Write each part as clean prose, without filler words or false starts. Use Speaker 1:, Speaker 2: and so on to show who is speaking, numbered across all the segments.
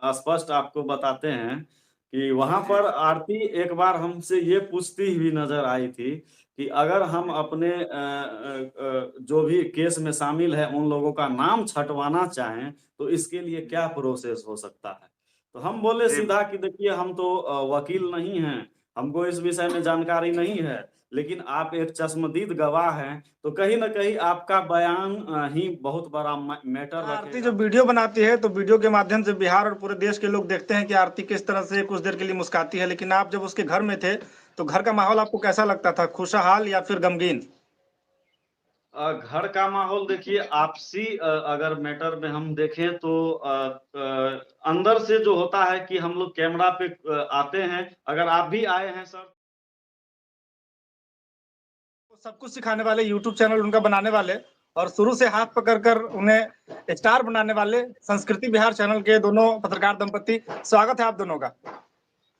Speaker 1: स्पष्ट आपको बताते हैं कि वहां पर आरती एक बार हमसे ये पूछती हुई नजर आई थी कि अगर हम अपने जो भी केस में शामिल है उन लोगों का नाम छटवाना चाहें तो इसके लिए क्या प्रोसेस हो सकता है। तो हम बोले
Speaker 2: जी।
Speaker 1: सीधा कि देखिए हम तो वकील नहीं हैं, हमको इस विषय में जानकारी नहीं है, लेकिन आप एक चश्मदीद गवाह हैं, तो कहीं न कहीं आपका बयान ही बहुत बड़ा मैटर
Speaker 3: आरती जो
Speaker 1: रखेगा।
Speaker 3: वीडियो बनाती है तो वीडियो के माध्यम से बिहार और पूरे देश के लोग देखते हैं कि आरती किस तरह से कुछ देर के लिए मुस्कुराती है, लेकिन आप जब उसके घर में थे तो घर का माहौल आपको कैसा लगता था, खुशहाल या फिर गमगीन?
Speaker 1: घर का माहौल देखिए आपसी अगर मैटर में हम देखें तो अंदर से जो होता है कि हम लोग कैमरा पे आते हैं, अगर आप भी आए हैं सर।
Speaker 3: सब कुछ सिखाने वाले यूट्यूब चैनल उनका बनाने वाले और शुरू से हाथ पकड़कर उन्हें स्टार बनाने वाले संस्कृति बिहार चैनल के दोनों पत्रकार दंपति, स्वागत है आप दोनों का।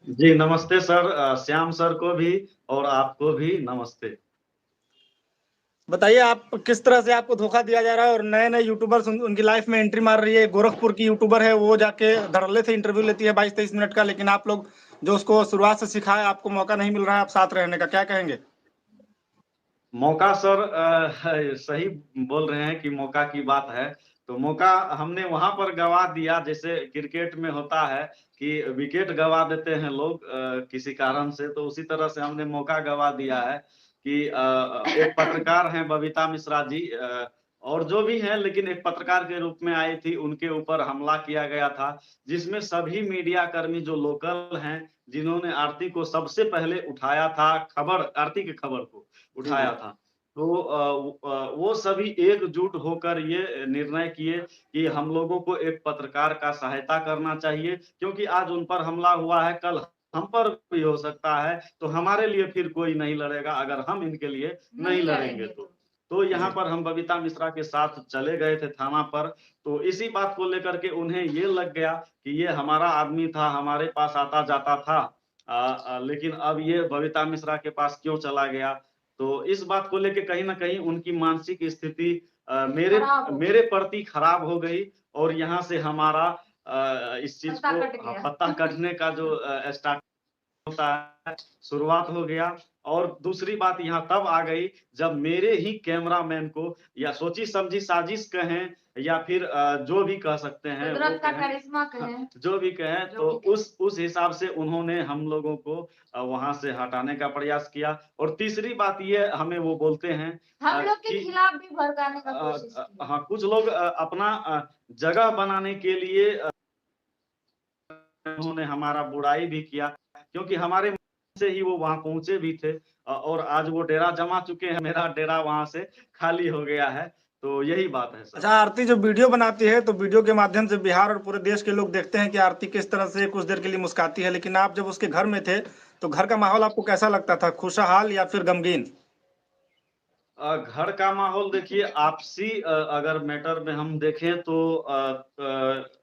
Speaker 1: जी नमस्ते सर, श्याम सर को भी और आपको भी नमस्ते।
Speaker 3: बताइए आप किस तरह से आपको धोखा दिया जा रहा है और नए-नए यूट्यूबर्स उनकी लाइफ में एंट्री मार रही है। गोरखपुर की यूट्यूबर है, वो जाके धड़ल्ले से इंटरव्यू लेती है 22-23 मिनट का, लेकिन आप लोग जो उसको शुरुआत से सिखाए, आपको मौका नहीं मिल रहा है आप साथ रहने का, क्या कहेंगे?
Speaker 1: मौका सर सही बोल रहे हैं कि मौका की बात है। तो मौका हमने वहां पर गवा दिया, जैसे क्रिकेट में होता है कि विकेट गवा देते हैं लोग किसी कारण से, तो उसी तरह से हमने मौका गवा दिया है कि एक पत्रकार हैं बबीता मिश्रा जी, और जो भी हैं, लेकिन एक पत्रकार के रूप में आई थी, उनके ऊपर हमला किया गया था, जिसमें सभी मीडिया कर्मी जो लोकल हैं, जिन्होंने आरती को सबसे पहले उठाया था, खबर आरती की खबर को उठाया था। तो वो सभी एकजुट होकर ये निर्णय किए कि हम लोगों को एक पत्रकार का सहायता करना चाहिए, क्योंकि आज उन पर हमला हुआ है, कल हम पर भी हो सकता है, तो हमारे लिए फिर कोई नहीं लड़ेगा अगर हम इनके लिए नहीं लड़ेंगे तो। तो यहाँ पर हम बबीता मिश्रा के साथ चले गए थे थाना पर, तो इसी बात को लेकर के उन्हें ये लग गया कि ये हमारा आदमी था, हमारे पास आता-जाता था, लेकिन अब ये बबीता मिश्रा के पास क्यों चला गया? तो इस बात को लेके कहीं न कहीं उनकी मानसिक स्थिति मेरे मेरे प्रति खराब हो गई, और यहाँ से हमारा इस चीज़ को पत्ता कटने का जो स्टार्ट होता है, शुरुआत हो गया। और दूसरी बात यहाँ तब आ गई जब मेरे ही कैमरामैन को, या सोची समझी साजिश कहें या फिर जो भी कह सकते हैं वो
Speaker 2: कुदरत का
Speaker 1: कहें,
Speaker 2: करिश्मा कहें।
Speaker 1: जो भी कहें, तो उस हिसाब से उन्होंने हम लोगों को वहाँ से हटाने का प्रयास किया। और तीसरी बात ये हमें वो बोलते हैं
Speaker 2: हम लोग के
Speaker 1: कि
Speaker 2: खिलाफ भी भड़काने का कोशिश की।
Speaker 1: हाँ, कुछ लोग अपना जगह बनाने के लिए उन्होंने हमारा बुराई भी किया, क्योंकि हमारे से ही वो वहाँ पहुँचे भी थे, और आज वो डेरा जमा चुके हैं, मेरा डेरा वहाँ से खाली हो गया है। तो यही बात है सर।
Speaker 3: अच्छा, आरती जो वीडियो बनाती है तो वीडियो के माध्यम से बिहार और पूरे देश के लोग देखते हैं कि आरती किस तरह से कुछ देर के लिए मुस्कुराती है, लेकिन आप जब उसके घर में थे तो घर का माहौल आपको कैसा लगता था, खुशहाल या फिर गमगीन?
Speaker 1: घर का माहौल देखिए आपसी अगर मैटर में हम देखें तो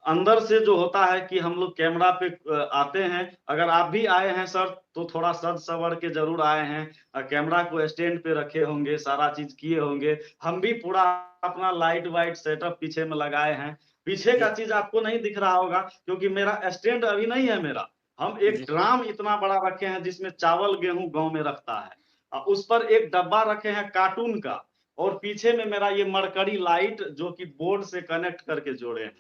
Speaker 1: अंदर से जो होता है कि हम लोग कैमरा पे आते हैं, अगर आप भी आए हैं सर तो थोड़ा सज सवर के जरूर आए हैं, कैमरा को स्टैंड पे रखे होंगे, सारा चीज किए होंगे, हम भी पूरा अपना लाइट वाइट सेटअप पीछे में लगाए हैं। पीछे का चीज आपको नहीं दिख रहा होगा क्योंकि मेरा स्टैंड अभी नहीं है मेरा। हम एक
Speaker 3: जी।
Speaker 1: ड्राम इतना बड़ा रखे हैं जिसमें चावल गेहूं गांव में रखता है, उस पर एक डब्बा रखे हैं कार्टून का, और पीछे में मेरा ये मरकरी लाइट जो कि बोर्ड से कनेक्ट करके जोड़े हैं।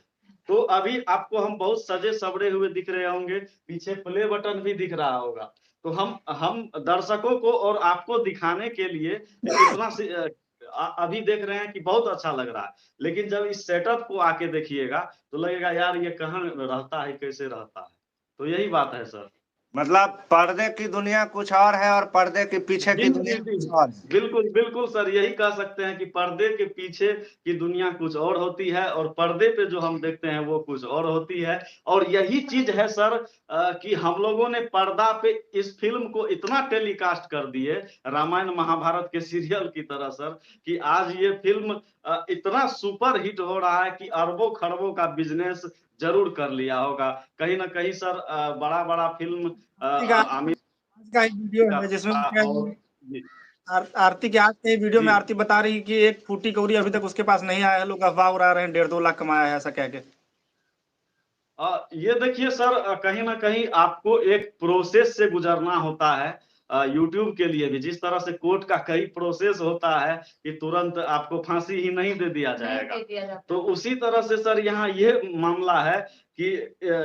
Speaker 1: तो अभी आपको हम बहुत सजे सवरे हुए दिख रहे होंगे, पीछे प्ले बटन भी दिख रहा होगा। तो हम दर्शकों को और आपको दिखाने के लिए इतना अभी देख रहे हैं कि बहुत अच्छा लग रहा है, लेकिन जब इस सेटअप को आके देखिएगा तो लगेगा यार ये कहाँ रहता है, कैसे रहता है। तो यही बात है सर।
Speaker 4: मतलब पर्दे की दुनिया कुछ और है और पर्दे के पीछे
Speaker 1: जी,
Speaker 4: की
Speaker 1: जी,
Speaker 4: दुनिया
Speaker 1: जी।
Speaker 4: कुछ और है।
Speaker 1: बिल्कुल, बिल्कुल सर, यही कह सकते हैं कि पर्दे के पीछे की दुनिया कुछ और होती है और पर्दे पे जो हम देखते हैं वो कुछ और होती है। और यही चीज़ है सर कि हम लोगों ने पर्दा पे इस फ़िल्म को इतना टेलीकास्ट कर दिए, रामायण महाभारत के सीरियल की तरह सर, कि आज ये फ़िल्म इतना सुपर हिट हो रहा है कि अरबों-खरबों का बिज़नेस ज़रूर कर लिया होगा। कहीं न कहीं सर बड़ा-बड़ा फ़िल्म आमिर
Speaker 3: आज का एक वीडियो
Speaker 1: का
Speaker 3: है जिसमें
Speaker 1: था, और जी।
Speaker 3: आरती के आज के वीडियो
Speaker 1: जी।
Speaker 3: में आरती बता रही है कि एक फूटी कौड़ी अभी तक उसके पास नहीं आया है, लोग अफवाह उड़ा रहे हैं 1.5-2 लाख कमाया है ऐसा कह के।
Speaker 1: ये देखिए सर, कहीं ना कहीं आपको एक प्रोसेस से गुजरना होता है। यूट्यूब के लिए भी जिस तरह से कोर्ट का कई प्रोसेस होता है कि तुरंत आपको फांसी ही नहीं दे दिया
Speaker 2: नहीं
Speaker 1: जाएगा,
Speaker 2: दे दिया जाता।
Speaker 1: तो उसी तरह से सर यहाँ ये मामला है कि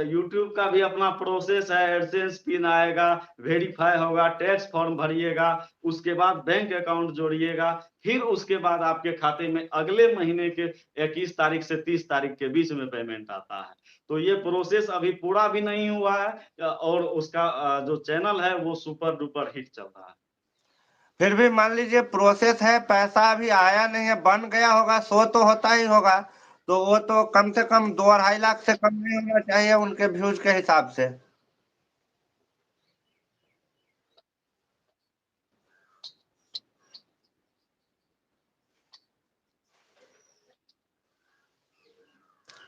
Speaker 1: यूट्यूब का भी अपना प्रोसेस है। एडसेंस पिन आएगा, वेरीफाई होगा, टैक्स फॉर्म भरिएगा, उसके बाद बैंक अकाउंट जोड़िएगा, फिर उसके बाद आपके खाते में अगले महीने के 21 तारीख से 30 तारीख के बीच में पेमेंट आता है। तो ये प्रोसेस अभी पूरा भी नहीं हुआ है और उसका जो चैनल है वो सुपर डुपर हिट चल रहा है।
Speaker 4: फिर भी मान लीजिए प्रोसेस है, पैसा अभी आया नहीं है, बन गया होगा, शो तो होता ही होगा, तो वो तो कम से कम 2-2.5 लाख से कम नहीं होना चाहिए उनके व्यूज के हिसाब से।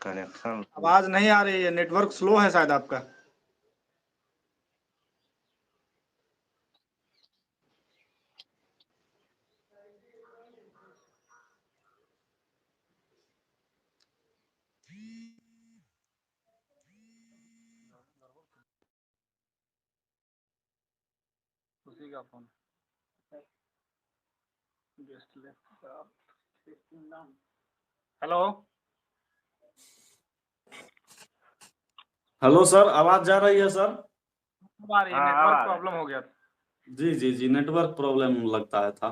Speaker 4: कनेक्शन
Speaker 3: आवाज नहीं आ रही है, नेटवर्क स्लो है शायद आपका। उसी का फोन। हेलो
Speaker 1: हेलो सर, आवाज जा रही है सर?
Speaker 3: अब आ रही है, नेटवर्क प्रॉब्लम हो गया।
Speaker 1: जी जी जी, नेटवर्क प्रॉब्लम लगता है था।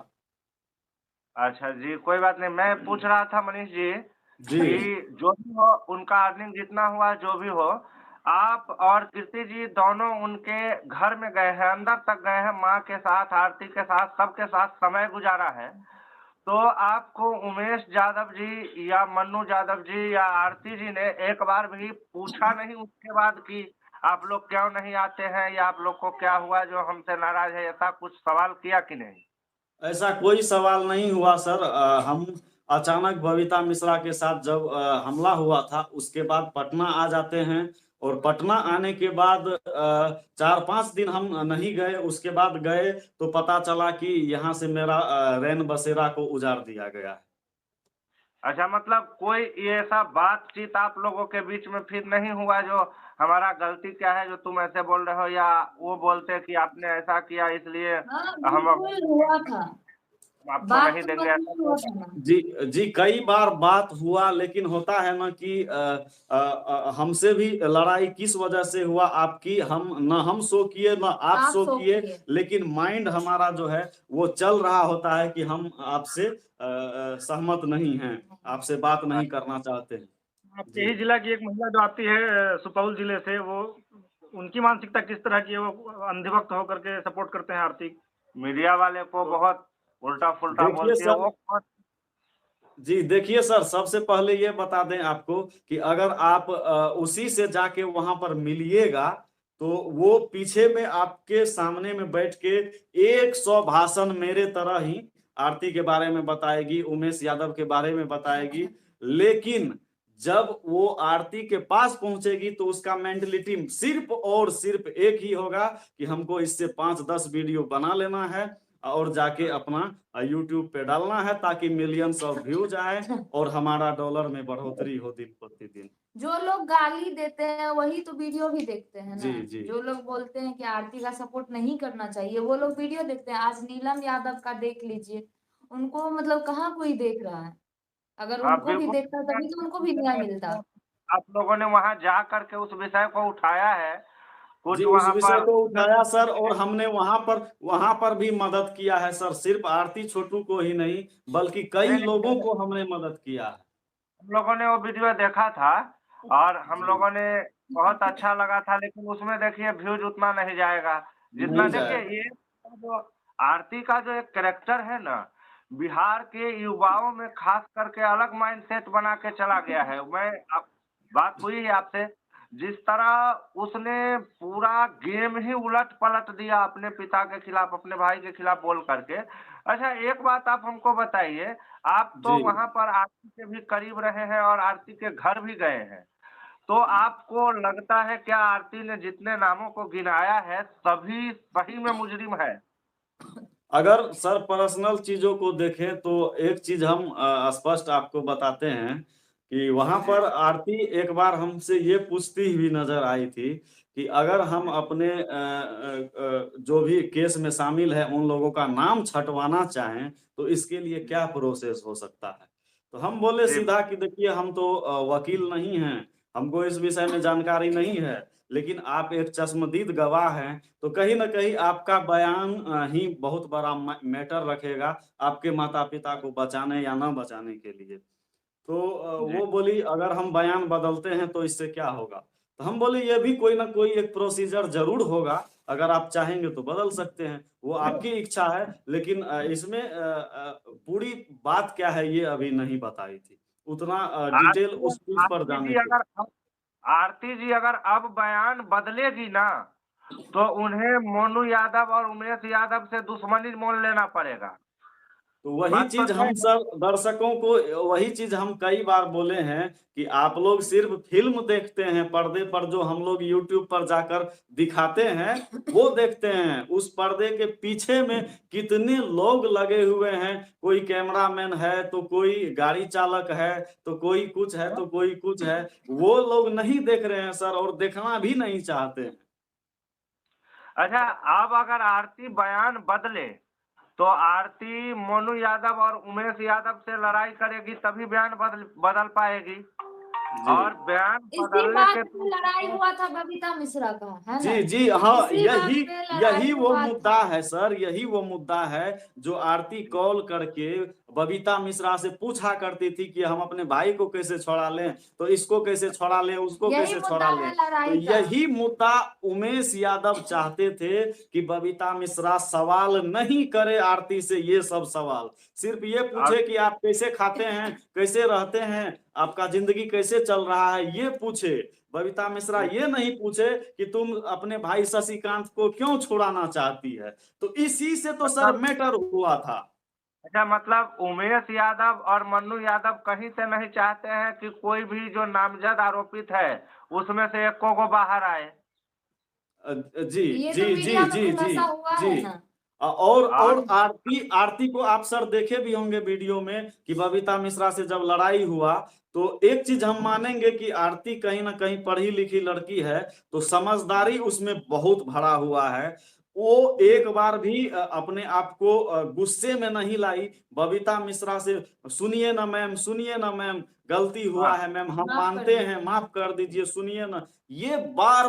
Speaker 4: अच्छा जी, कोई बात नहीं। मैं पूछ रहा था मनीष जी
Speaker 1: जी
Speaker 4: कि जो भी हो उनका अर्निंग जितना हुआ जो भी हो, आप और कीर्ति जी दोनों उनके घर में गए हैं, अंदर तक गए हैं, माँ के साथ, आरती के साथ, सबके साथ समय गुजारा है। तो आपको उमेश यादव जी या मन्नू यादव जी या आरती जी ने एक बार भी पूछा नहीं उसके बाद कि आप लोग क्यों नहीं आते हैं या आप लोग को क्या हुआ जो हमसे नाराज है, ऐसा कुछ सवाल किया कि नहीं?
Speaker 1: ऐसा कोई सवाल नहीं हुआ सर। हम अचानक बबीता मिश्रा के साथ जब हमला हुआ था उसके बाद पटना आ जाते हैं, और पटना आने के बाद 4-5 दिन हम नहीं गए। उसके बाद गए तो पता चला कि यहाँ से मेरा रैन बसेरा को उजाड़ दिया गया है।
Speaker 4: अच्छा, मतलब कोई ये ऐसा बातचीत आप लोगों के बीच में फिर नहीं हुआ जो हमारा गलती क्या है जो तुम ऐसे बोल रहे हो, या वो बोलते कि आपने ऐसा किया इसलिए
Speaker 2: हाँ
Speaker 4: हम
Speaker 2: बिल्कुल हुआ था,
Speaker 4: आपको
Speaker 2: बात
Speaker 4: नहीं
Speaker 2: तो
Speaker 4: देंगे, ऐसा
Speaker 2: नहीं हुआ
Speaker 4: बोलते?
Speaker 2: था ना।
Speaker 1: जी जी, कई बार बात हुआ, लेकिन होता है ना कि हमसे भी लड़ाई किस वजह से हुआ आपकी, हम न हम शो किए न आप
Speaker 2: आप
Speaker 1: शो
Speaker 2: सो
Speaker 1: किए,
Speaker 2: किए।
Speaker 1: लेकिन माइंड हमारा जो है वो चल रहा होता है कि हम आपसे सहमत नहीं हैं, आपसे बात नहीं करना चाहते हैं।
Speaker 3: आपके
Speaker 1: जी
Speaker 3: ही जिला की एक महिला जो आती है सुपौल जिले से, वो उनकी मानसिकता किस तरह की है? वो अंधभक्त होकर के सपोर्ट करते हैं आरती।
Speaker 4: मीडिया वाले को बहुत उल्टा फुल्टा
Speaker 1: देखिए
Speaker 4: बोलती है
Speaker 1: सर,
Speaker 4: वो।
Speaker 1: जी देखिए सर, सबसे पहले ये बता दें आपको कि अगर आप उसी से जाके वहां पर मिलिएगा तो वो पीछे में आपके सामने में बैठ के 100 भाषण मेरे तरह ही आरती के बारे में बताएगी, उमेश यादव के बारे में बताएगी, लेकिन जब वो आरती के पास पहुंचेगी तो उसका मेंटलिटी सिर्फ और सिर्फ एक ही होगा कि हमको इससे 5-10 वीडियो बना लेना है और जाके अपना यूट्यूब पे डालना है ताकि मिलियंस ऑफ व्यूज आए और हमारा डॉलर में बढ़ोतरी हो दिन प्रतिदिन।
Speaker 2: जो लोग गाली देते हैं वही तो वीडियो भी देखते हैं
Speaker 1: जी
Speaker 2: ना।
Speaker 1: जी
Speaker 2: जो लोग बोलते हैं कि आरती का सपोर्ट नहीं करना चाहिए वो लोग वीडियो देखते हैं। आज नीलम यादव का देख लीजिए, उनको मतलब कहाँ कोई देख रहा है। अगर
Speaker 4: हाँ
Speaker 2: उनको भी
Speaker 4: बिल्कुल।
Speaker 2: देखता तभी तो उनको भी न्याय मिलता।
Speaker 4: आप लोगों ने वहां जा करके उस विषय को उठाया है,
Speaker 1: जी,
Speaker 4: कुछ
Speaker 1: उस
Speaker 4: वहां
Speaker 1: विषय
Speaker 4: पर।
Speaker 1: को उठाया सर, और हमने वहां पर भी मदद किया है सर, सिर्फ आरती छोटू को ही नहीं बल्कि कई
Speaker 4: नहीं,
Speaker 1: लोगों को हमने मदद किया है।
Speaker 4: हम लोगों ने वो वीडियो देखा था और हम
Speaker 1: जी,
Speaker 4: लोगों ने बहुत अच्छा लगा था, लेकिन उसमें देखिए व्यूज उतना नहीं जाएगा जितना।
Speaker 1: नहीं
Speaker 4: देखिए
Speaker 1: जाएगा।
Speaker 4: ये जो आरती का जो एक कैरेक्टर है ना, बिहार के युवाओं में खास करके अलग माइंडसेट बना के चला गया है। बात हुई है आपसे, जिस तरह उसने पूरा गेम ही उलट पलट दिया अपने पिता के खिलाफ, अपने भाई के खिलाफ बोल करके। अच्छा, एक बात आप हमको बताइए, आप तो
Speaker 1: जी
Speaker 4: वहां पर आरती के भी करीब रहे हैं और आरती के घर भी गए हैं, तो आपको लगता है क्या आरती ने जितने नामों को गिनाया है सभी सही में मुजरिम है?
Speaker 1: अगर सर पर्सनल चीजों को देखें तो एक चीज हम स्पष्ट आपको बताते हैं कि वहां पर आरती एक बार हमसे ये पूछती हुई नजर आई थी कि अगर हम अपने जो भी केस में शामिल है उन लोगों का नाम छटवाना चाहें तो इसके लिए क्या प्रोसेस हो सकता है। तो हम बोले
Speaker 4: जी
Speaker 1: सीधा कि देखिए हम तो वकील नहीं हैं, हमको इस विषय में जानकारी नहीं है, लेकिन आप एक चश्मदीद गवाह हैं, तो कहीं ना कहीं आपका बयान ही बहुत बड़ा मैटर रखेगा आपके माता पिता को बचाने या ना बचाने के लिए। तो
Speaker 4: जी।
Speaker 1: वो बोली अगर हम बयान बदलते हैं तो इससे क्या होगा। तो हम बोले ये भी कोई ना कोई एक प्रोसीजर जरूर होगा, अगर आप चाहेंगे तो बदल सकते हैं, वो आपकी इच्छा है, लेकिन इसमें पूरी बात क्या है ये अभी नहीं बताई थी, उतना डिटेल
Speaker 4: आरती
Speaker 1: उस चीज पर
Speaker 4: आरती
Speaker 1: जाने
Speaker 4: जी
Speaker 1: के।
Speaker 4: अगर आरती जी अगर अब बयान बदलेगी ना तो उन्हें मोनू यादव और उमेश यादव से दुश्मनी मोल लेना पड़ेगा।
Speaker 1: तो वही
Speaker 4: बात तो
Speaker 1: चीज
Speaker 4: तय
Speaker 1: हम
Speaker 4: है।
Speaker 1: सब दर्शकों को, वही चीज हम कई बार बोले हैं कि आप लोग सिर्फ फिल्म देखते हैं, पर्दे पर जो हम लोग यूट्यूब पर जाकर दिखाते हैं वो देखते हैं, उस पर्दे के पीछे में कितने लोग लगे हुए हैं, कोई कैमरामैन है तो कोई गाड़ी चालक है तो कोई कुछ है तो कोई कुछ है, वो लोग नहीं देख रहे हैं सर, और देखना भी नहीं चाहते हैं।
Speaker 4: अच्छा, अब अगर आरती बयान बदले तो आरती मोनू यादव और उमेश यादव से लड़ाई करेगी तभी बयान बदल पाएगी।
Speaker 1: जी
Speaker 4: और बयान
Speaker 2: इसी
Speaker 4: बदलने
Speaker 2: बात
Speaker 4: के
Speaker 2: पे लड़ाई हुआ था बबीता मिश्रा का, है ना?
Speaker 1: जी जी हाँ,
Speaker 2: इसी बात
Speaker 1: यही
Speaker 2: पे लड़ाई
Speaker 1: यही वो
Speaker 2: हुआ
Speaker 1: मुद्दा
Speaker 2: था।
Speaker 1: है सर, यही वो मुद्दा है जो आरती कॉल करके बबीता मिश्रा से पूछा करती थी कि हम अपने भाई को कैसे छोड़ा लें, तो इसको कैसे छोड़ा लें, उसको
Speaker 2: यही
Speaker 1: कैसे
Speaker 2: मुद्दा
Speaker 1: छोड़ा
Speaker 2: है
Speaker 1: लें। तो
Speaker 2: लड़ाई का।
Speaker 1: यही मुद्दा उमेश यादव चाहते थे कि बबीता मिश्रा सवाल नहीं करे आरती से, ये सब सवाल सिर्फ ये
Speaker 4: और
Speaker 1: पूछे कि आप कैसे खाते हैं, कैसे रहते हैं, आपका जिंदगी कैसे चल रहा है, ये पूछे। बबीता मिश्रा ये नहीं पूछे कि तुम अपने भाई शशिकांत को क्यों छुड़ाना चाहती है। तो इसी से तो सर
Speaker 4: मतलब
Speaker 1: मैटर हुआ था।
Speaker 4: अच्छा, मतलब उमेश यादव और मन्नू यादव कहीं से नहीं चाहते हैं कि कोई भी जो नामजद आरोपित है उसमें से एक को बाहर आए।
Speaker 1: जी
Speaker 2: ये
Speaker 1: जी
Speaker 2: तो
Speaker 1: जी
Speaker 2: मीडिया में
Speaker 1: जी जी
Speaker 2: खुलासा हुआ
Speaker 1: जी।
Speaker 2: है ना।
Speaker 1: और
Speaker 4: और
Speaker 1: आरती आरती को आप सर देखे भी होंगे वीडियो में कि बबीता मिश्रा से जब लड़ाई हुआ, तो एक चीज हम मानेंगे कि आरती कहीं ना कहीं पढ़ी लिखी लड़की है, तो समझदारी उसमें बहुत भरा हुआ है। वो एक बार भी अपने आप को गुस्से में नहीं लाई, बबीता मिश्रा से सुनिए ना मैम, सुनिए ना मैम, गलती हुआ
Speaker 4: हाँ,
Speaker 1: है मैम, हम
Speaker 2: माफ कर
Speaker 1: मानते हैं,
Speaker 2: दीजिए।
Speaker 1: माफ कर दीजिए, सुनिए ना, ये बार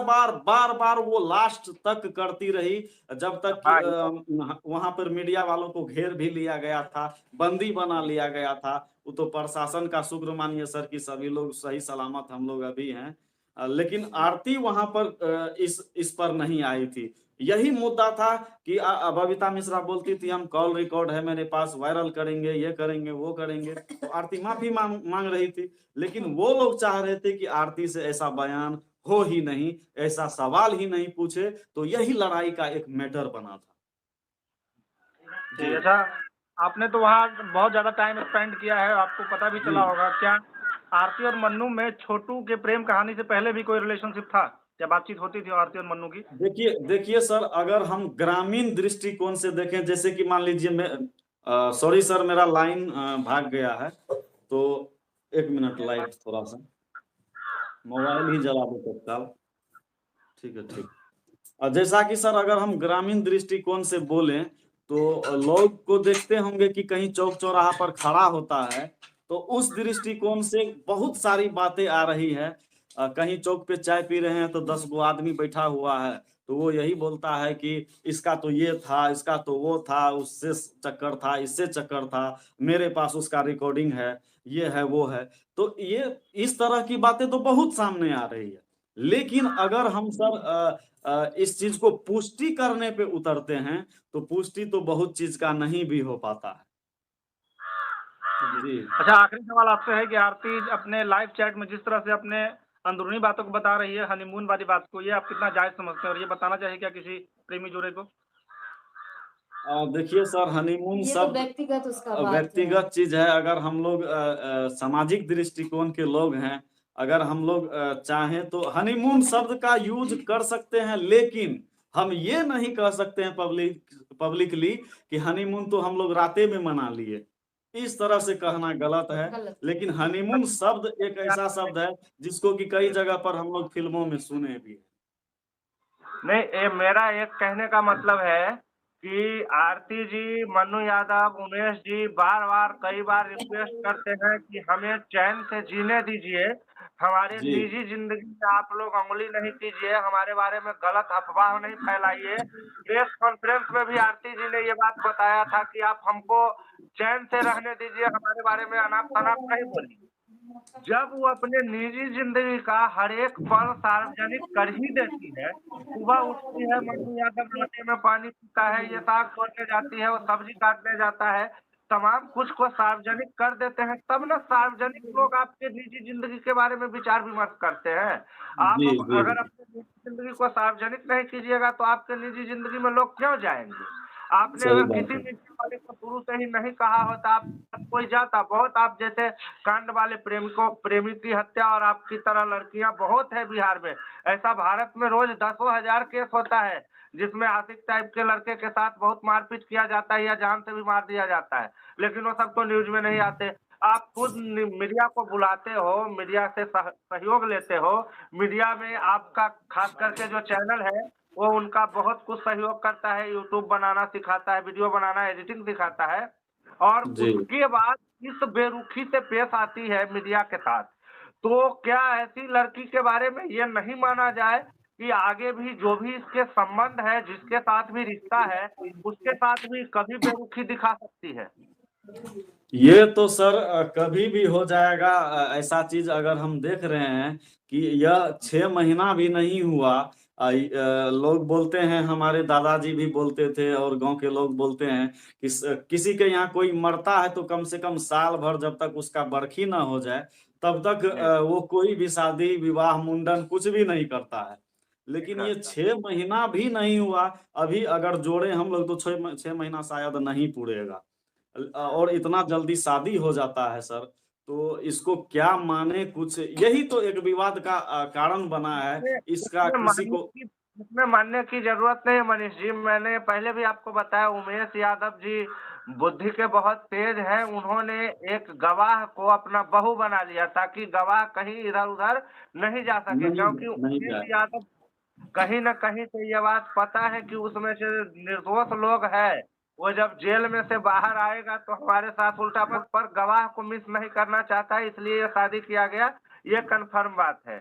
Speaker 1: बार वो लास्ट तक करती रही, जब तक कि
Speaker 4: हाँ,
Speaker 1: वहां पर मीडिया वालों को घेर भी लिया गया था, बंदी बना लिया गया था। वो तो प्रशासन का शुक्र मानिए सर कि सभी लोग सही सलामत हम लोग अभी हैं। लेकिन आरती वहां पर इस पर नहीं आई थी। यही मुद्दा था कि बबीता मिश्रा बोलती थी हम कॉल रिकॉर्ड है मेरे पास, वायरल करेंगे, ये करेंगे, वो करेंगे, तो आरती माफी मांग रही थी। लेकिन वो लोग चाह रहे थे कि आरती से ऐसा बयान हो ही नहीं, ऐसा सवाल ही नहीं पूछे, तो यही लड़ाई का एक मैटर बना था। जी
Speaker 3: अच्छा, आपने तो वहाँ बहुत ज्यादा टाइम स्पेंड किया है, आपको पता भी
Speaker 1: जी।
Speaker 3: चला होगा। क्या आरती और मन्नू में छोटू के प्रेम कहानी से पहले भी कोई रिलेशनशिप था? क्या बातचीत होती थी आरती और मन्नू की?
Speaker 1: देखिए देखिए सर, अगर हम ग्रामीण दृष्टिकोण से देखें, जैसे कि मान लीजिए मैं सॉरी सर मेरा लाइन भाग गया है, तो एक मिनट, लाइट थोड़ा सा, मोबाइल ही जला दो तत्काल। ठीक है ठीक। जैसा कि सर अगर हम ग्रामीण दृष्टिकोण से बोलें तो लोग को देखते होंगे कि कहीं चौक चौराहा पर खड़ा होता है, तो उस दृष्टिकोण से बहुत सारी बातें आ रही है। कहीं चौक पे चाय पी रहे हैं तो 10 गो आदमी बैठा हुआ है, तो वो यही बोलता है कि इसका तो ये था, इसका तो वो था, उससे चक्कर था, इससे चक्कर था, मेरे पास उसका रिकॉर्डिंग है, ये है वो है। तो ये इस तरह की बातें तो बहुत सामने आ रही है। लेकिन अगर हम सर इस चीज को पुष्टि करने पे उतरते हैं, तो पुष्टि तो बहुत चीज का नहीं भी हो पाता है। जी
Speaker 3: अच्छा, आखिरी सवाल आपसे है कि आरती अपने लाइव चैट में जिस तरह से अपने अंदरूनी बातों को बता रही है, हनीमून वाली बात को, ये आप कितना जायज समझते हैं और ये बताना चाहिए क्या किसी प्रेमी जोड़े को?
Speaker 1: देखिए सर, हनीमून
Speaker 2: ये तो
Speaker 1: शब्द
Speaker 2: व्यक्तिगत उसका बात है।
Speaker 1: व्यक्तिगत चीज है। अगर हम लोग सामाजिक दृष्टिकोण के लोग हैं, अगर हम लोग चाहें तो हनीमून शब्द का यूज कर सकते हैं, लेकिन हम ये नहीं कह सकते हैं पब्लिकली कि हनीमून तो हम लोग राते में मना लिए। इस तरह से कहना गलत है।
Speaker 2: गलत।
Speaker 1: लेकिन हनीमून शब्द एक ऐसा शब्द है जिसको कि कई जगह पर हम लोग फिल्मों में सुने भी हैं।
Speaker 4: नहीं, ये मेरा एक कहने का मतलब है कि आरती जी, मन्नू यादव, उमेश जी बार-बार कई बार रिक्वेस्ट करते हैं कि हमें चैन से जीने दीजिए, हमारे
Speaker 1: जी
Speaker 4: निजी ज़िंदगी में आप लोग उँगली नहीं कीजिए, हमारे बारे में गलत अफ़वाह नहीं फैलाइए। प्रेस कॉन्फ्रेंस में भी आरती जी ने ये बात बताया था कि आप हमको चैन से रहने दीजिए, हमारे बारे में अनाप-शनाप नहीं बोलिए। जब वो अपने निजी ज़िंदगी का हर एक पल सार्वजनिक कर ही देती है, सुबह उठती है, मन्नू यादव लोटे में पानी पीता है, ये साग तोड़ने जाती है, वो सब्जी काटने जाता है, तमाम कुछ को सार्वजनिक कर देते हैं, तब ना सार्वजनिक लोग आपके निजी ज़िंदगी के बारे में विचार-विमर्श करते हैं। आप
Speaker 1: जी जी
Speaker 4: अगर अपनी निजी ज़िंदगी को सार्वजनिक नहीं कीजिएगा, तो आपके निजी ज़िंदगी में लोग क्यों जाएँगे? आपने
Speaker 1: सही
Speaker 4: अगर
Speaker 1: बात
Speaker 4: किसी
Speaker 1: है।
Speaker 4: मीडिया वाले को शुरू से ही नहीं कहा होता, आप कोई जाता, बहुत आप जैसे कांड वाले प्रेमी की हत्या और आपकी तरह लड़कियां बहुत है बिहार में। ऐसा भारत में रोज दसों हजार केस होता है जिसमें आशिक टाइप के लड़के के साथ बहुत मारपीट किया जाता है या जान से भी मार दिया जाता है, लेकिन वो सब तो न्यूज में नहीं आते। आप खुद मीडिया को बुलाते हो, मीडिया से सहयोग लेते हो, मीडिया में आपका खास करके जो चैनल है वो उनका बहुत कुछ सहयोग करता है, यूट्यूब बनाना सिखाता है, वीडियो बनाना, एडिटिंग सिखाता है और
Speaker 1: जी
Speaker 4: उसके बाद इस बेरुखी से पेश आती है मीडिया के साथ। तो क्या ऐसी लड़की के बारे में ये नहीं माना जाए कि आगे भी जो भी इसके संबंध है, जिसके साथ भी रिश्ता है, उसके साथ भी कभी बेरुखी दिखा सकती है?
Speaker 1: ये तो सर कभी भी हो जाएगा। ऐसा चीज अगर हम देख रहे हैं कि यह 6 महीना भी नहीं हुआ। लोग बोलते हैं, हमारे दादाजी भी बोलते थे और गांव के लोग बोलते हैं कि किसी के यहाँ कोई मरता है तो कम से कम साल भर जब तक उसका बरखी ना हो जाए तब तक वो कोई भी शादी विवाह मुंडन कुछ भी नहीं करता है। लेकिन ये 6 महीना भी नहीं हुआ। अभी अगर जोड़े हम लोग तो 6 महीना शायद नहीं पूरेगा। और इतना जल्दी शादी हो जाता है सर। तो इसको क्या माने, कुछ यही तो एक विवाद का कारण बना है।
Speaker 4: इसमें
Speaker 1: इसका किसी को
Speaker 4: इसमें मानने की ज़रूरत नहीं है मनीष जी। मैंने पहले भी आपको बताया, उमेश यादव जी बुद्धि के बहुत तेज हैं। उन्होंने एक गवाह को अपना बहू बना लिया ताकि गवाह कहीं इधर-उधर नहीं जा सके,
Speaker 1: नहीं
Speaker 4: क्योंकि
Speaker 1: नहीं
Speaker 4: उमेश
Speaker 1: जाए।
Speaker 4: यादव कहीं न कहीं से ये बात पता है कि उसमें से निर्दोष लोग हैं। वो जब जेल में से बाहर आएगा तो हमारे साथ उल्टा पर गवाह को मिस नहीं करना चाहता है, इसलिए ये शादी किया गया, ये कन्फर्म बात है।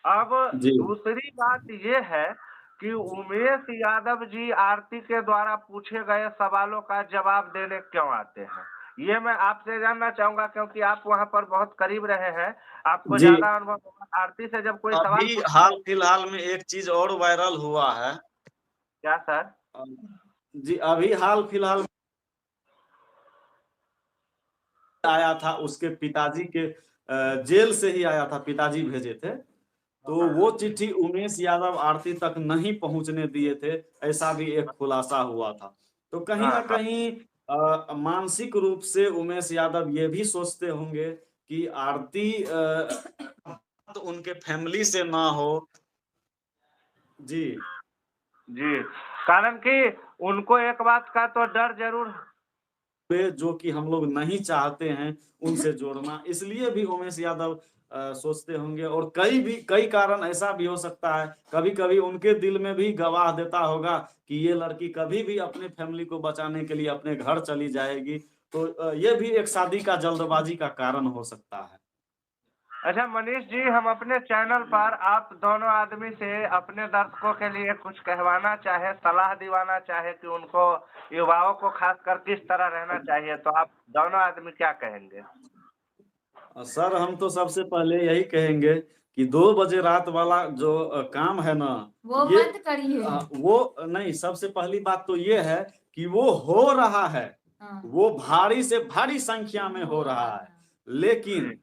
Speaker 4: अब
Speaker 1: जी
Speaker 4: दूसरी बात ये है कि उमेश यादव जी आरती के द्वारा पूछे गए सवालों का जवाब देने क्यों आते हैं? ये मैं आपसे जानना चाहूँगा, क्योंकि आप वहाँ पर बहुत करीब रहे हैं, आपको
Speaker 1: जी।
Speaker 4: ज़्यादा अनुभव होगा। आरती से जब कोई सवाल
Speaker 1: अभी
Speaker 4: पूछता
Speaker 1: हाल
Speaker 4: है।
Speaker 1: फिलहाल में एक चीज और वायरल हुआ है।
Speaker 4: क्या सर?
Speaker 1: अ, जी अभी हाल फिलहाल आया था, उसके पिताजी के जेल से ही आया था, पिताजी भेजे थे। तो वो चिट्ठी उमेश यादव आरती तक नहीं पहुंचने दिए थे, ऐसा भी एक खुलासा हुआ था। तो कहीं ना
Speaker 4: हाँ, हाँ।
Speaker 1: कहीं मानसिक रूप से उमेश यादव ये भी सोचते होंगे कि आरती तो उनके फैमिली से ना हो। जी
Speaker 4: जी, कारण कि उनको एक बात का तो डर ज़रूर।
Speaker 1: वे जो कि हम लोग नहीं चाहते हैं उनसे जोड़ना, इसलिए भी उमेश यादव सोचते होंगे। और कई कारण ऐसा भी हो सकता है, कभी कभी उनके दिल में भी गवाह देता होगा कि ये लड़की कभी भी अपने फैमिली को बचाने के लिए अपने घर चली जाएगी। तो ये भी एक शादी का जल्दबाजी का कारण हो सकता है।
Speaker 4: अच्छा मनीष जी, हम अपने चैनल पर आप दोनों आदमी से अपने दर्शकों के लिए कुछ कहवाना चाहे, सलाह दिवाना चाहे कि उनको, युवाओं को खासकर किस तरह रहना चाहिए, तो आप दोनों आदमी क्या कहेंगे?
Speaker 1: सर हम तो सबसे पहले यही कहेंगे कि 2 बजे रात वाला जो काम है ना,
Speaker 2: वो
Speaker 1: ये
Speaker 2: मत करिए।
Speaker 1: वो नहीं, सबसे पहली बात तो ये है कि वो हो रहा है,
Speaker 2: हाँ।
Speaker 1: वो भारी से भारी संख्या में हो रहा है। लेकिन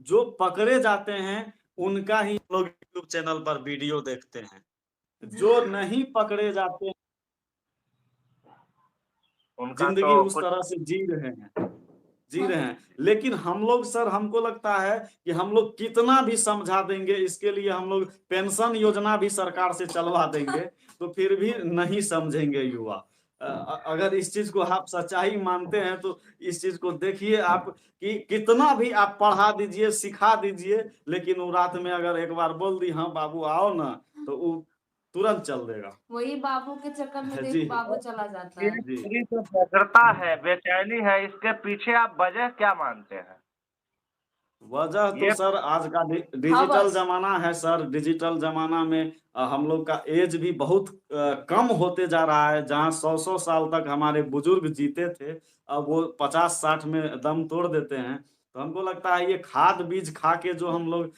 Speaker 1: जो पकड़े जाते हैं उनका ही लोग यूट्यूब चैनल पर वीडियो देखते हैं। जो नहीं पकड़े जाते,
Speaker 4: उनका
Speaker 1: जिंदगी
Speaker 4: तो
Speaker 1: उस
Speaker 4: कुछ।
Speaker 1: तरह से जी रहे हैं। लेकिन हम लोग सर, हमको लगता है कि हम लोग कितना भी समझा देंगे, इसके लिए हम लोग पेंशन योजना भी सरकार से चलवा देंगे तो फिर भी नहीं समझेंगे युवा। अगर इस चीज को आप सच्चाई मानते हैं तो इस चीज को देखिए आप कि कितना भी आप पढ़ा दीजिए, सिखा दीजिए, लेकिन वो रात में अगर एक बार बोल दी हाँ बाबू आओ ना, तो वो तुरंत चल देगा।
Speaker 2: वही बाबू के चक्कर में
Speaker 1: जी।
Speaker 2: देख बाबू चला जाता
Speaker 4: ये
Speaker 2: है।
Speaker 1: जी।
Speaker 4: पूरी जो व्यग्रता है, बेचैनी है, इसके पीछे आप वजह क्या मानते हैं?
Speaker 1: वजह तो
Speaker 4: ये
Speaker 1: सर आज का डिजिटल
Speaker 2: हवस।
Speaker 1: जमाना है सर। डिजिटल जमाना में हम लोग का एज भी बहुत कम होते जा रहा है। जहाँ 100-100 साल तक हमारे बुजुर्ग जीते थे, अब वो 50-60 में दम तोड़ देते हैं। तो हमको लगता है ये खाद बीज खा के जो हम लोग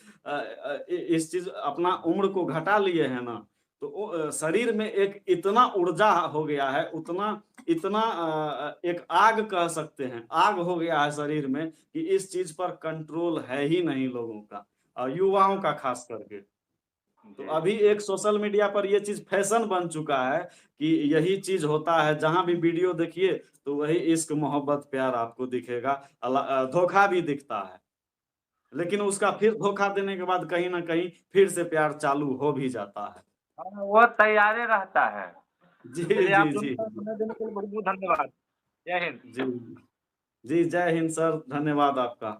Speaker 1: इस चीज अपना उम्र को घटा लिए हैं ना, तो शरीर में एक इतना ऊर्जा हो गया है, उतना इतना एक आग कह सकते हैं, आग हो गया है शरीर में कि इस चीज पर कंट्रोल है ही नहीं लोगों का, और युवाओं का खास करके। तो अभी एक सोशल मीडिया पर ये चीज फैशन बन चुका है कि यही चीज होता है, जहां भी वीडियो देखिए तो वही इश्क मोहब्बत प्यार आपको दिखेगा, धोखा भी दिखता है, लेकिन उसका फिर धोखा देने के बाद कहीं ना कहीं फिर से प्यार चालू हो भी जाता है।
Speaker 4: हाँ, वो तैयारे रहता है।
Speaker 1: जी
Speaker 4: चलिए,
Speaker 1: जी
Speaker 4: आप
Speaker 1: जी
Speaker 4: लोग का समय देने के लिए बहुत-बहुत धन्यवाद। जय हिंद।
Speaker 1: जी जी। जय हिंद सर, धन्यवाद आपका।